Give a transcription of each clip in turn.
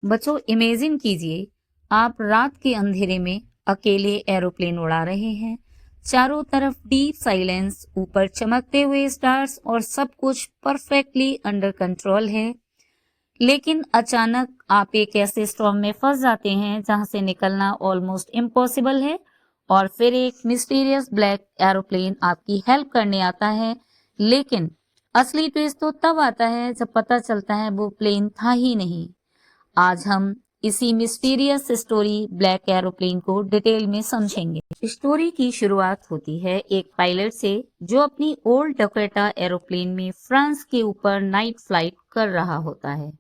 बच्चों इमेजिन कीजिए, आप रात के अंधेरे में अकेले एरोप्लेन उड़ा रहे हैं। चारों तरफ डीप साइलेंस, ऊपर चमकते हुए स्टार्स और सब कुछ परफेक्टली अंडर कंट्रोल है। लेकिन अचानक आप एक ऐसे स्टॉर्म में फंस जाते हैं जहां से निकलना ऑलमोस्ट इम्पॉसिबल है, और फिर एक मिस्टीरियस ब्लैक एरोप्लेन आपकी हेल्प करने आता है। लेकिन असली ट्विस्ट तो तब आता है जब पता चलता है वो प्लेन था ही नहीं। आज हम इसी मिस्टीरियस स्टोरी ब्लैक एरोप्लेन को डिटेल में समझेंगे। स्टोरी की शुरुआत होती है एक पायलट से जो अपनी ओल्ड डकोटा एरोप्लेन में फ्रांस के ऊपर नाइट फ्लाइट कर रहा होता है।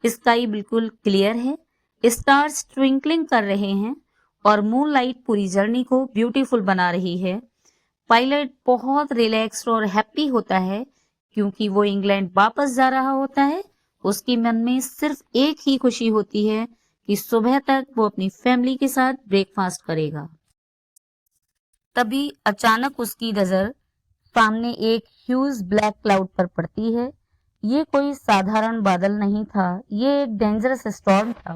स्काई बिल्कुल क्लियर है, स्टार्स ट्विंकलिंग कर रहे हैं और मूनलाइट पूरी जर्नी को ब्यूटीफुल बना रही है। पायलट बहुत रिलैक्स्ड और हैप्पी होता है क्योंकि वो इंग्लैंड वापस जा रहा होता है। उसके मन में सिर्फ एक ही खुशी होती है कि सुबह तक वो अपनी फैमिली के साथ ब्रेकफास्ट करेगा। तभी अचानक उसकी नजर सामने एक ह्यूज ब्लैक क्लाउड पर पड़ती है। ये कोई साधारण बादल नहीं था, ये एक डेंजरस स्टॉर्म था।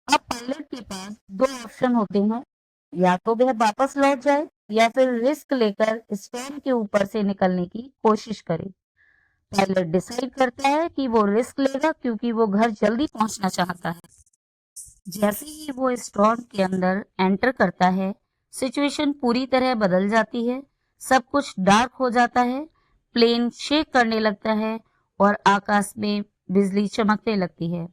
अब पायलट के पास दो ऑप्शन होते हैं, या तो वह वापस लौट जाए या फिर रिस्क लेकर स्टॉर्म के ऊपर से निकलने की कोशिश करे। पायलट डिसाइड करता है कि वो रिस्क लेगा क्योंकि वो घर जल्दी पहुंचना चाहता है। जैसे ही वो स्टॉर्म के अंदर एंटर करता है, सिचुएशन पूरी तरह बदल जाती है। सब कुछ डार्क हो जाता है, प्लेन शेक करने लगता है और आकाश में बिजली चमकने लगती है।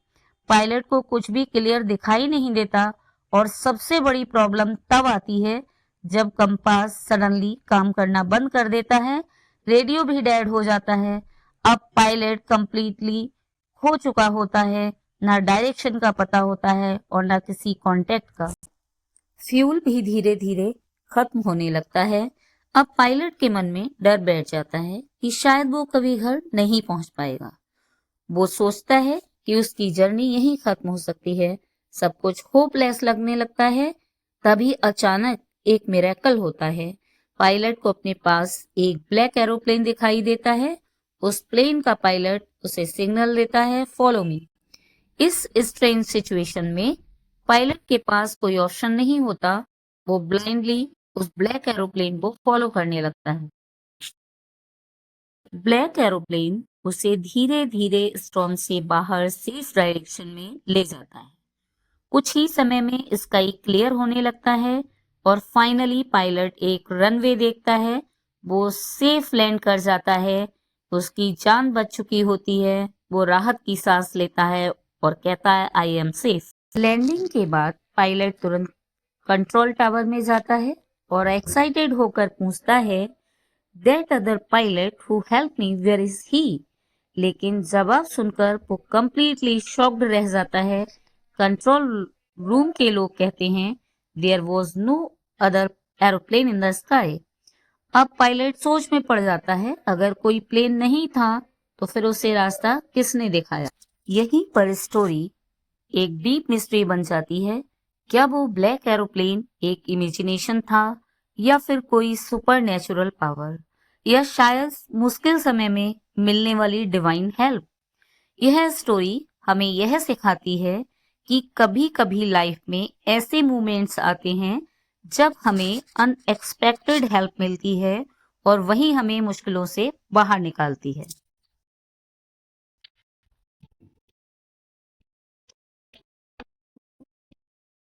पायलट को कुछ भी क्लियर दिखाई नहीं देता और सबसे बड़ी प्रॉब्लम तब आती है जब कंपास सडनली काम करना बंद कर देता है, रेडियो भी डेड हो जाता है। अब पायलट कंप्लीटली खो चुका होता है, ना डायरेक्शन का पता होता है और ना किसी कांटेक्ट का। फ्यूल भी धीरे धीरे खत्म होने लगता है। अब पायलट के मन में डर बैठ जाता है कि शायद वो कभी घर नहीं पहुंच पाएगा। वो सोचता है कि उसकी जर्नी यहीं खत्म हो सकती है। सब कुछ होपलेस लगने लगता है। तभी अचानक एक मिरेकल होता है। पायलट को अपने पास एक ब्लैक एरोप्लेन दिखाई देता है। उस प्लेन का पायलट उसे सिग्नल देता है, फॉलो मी। इस स्ट्रेंज सिचुएशन में पायलट के पास कोई ऑप्शन नहीं होता। वो ब्लाइंडली उस ब्लैक एरोप्लेन को फॉलो करने लगता है। ब्लैक एरोप्लेन उसे धीरे धीरे स्टॉर्म से बाहर सेफ डायरेक्शन में ले जाता है। कुछ ही समय में स्काई क्लियर होने लगता है और फाइनली पायलट एक रनवे देखता है। वो सेफ लैंड कर जाता है। उसकी जान बच चुकी होती है। वो राहत की सांस लेता है और कहता है, आई एम सेफ। लैंडिंग के बाद पायलट तुरंत कंट्रोल टावर में जाता है और एक्साइटेड होकर पूछता है, that other pilot who help me, where is he? लेकिन जवाब सुनकर वो कंप्लीटली शॉक्ड रह जाता है। कंट्रोल रूम के लोग कहते हैं, there was no other aeroplane in the sky. अब पायलट सोच में पड़ जाता है, अगर कोई प्लेन नहीं था तो फिर उसे रास्ता किसने दिखाया? यहीं पर स्टोरी एक डीप मिस्ट्री बन जाती है। क्या वो ब्लैक एरोप्लेन एक इमेजिनेशन था, या फिर कोई सुपर नेचुरल पावर, या शायद मुश्किल समय में मिलने वाली डिवाइन हेल्प? यह स्टोरी हमें यह सिखाती है कि कभी कभी लाइफ में ऐसे मोमेंट्स आते हैं जब हमें अनएक्सपेक्टेड हेल्प मिलती है और वही हमें मुश्किलों से बाहर निकालती है।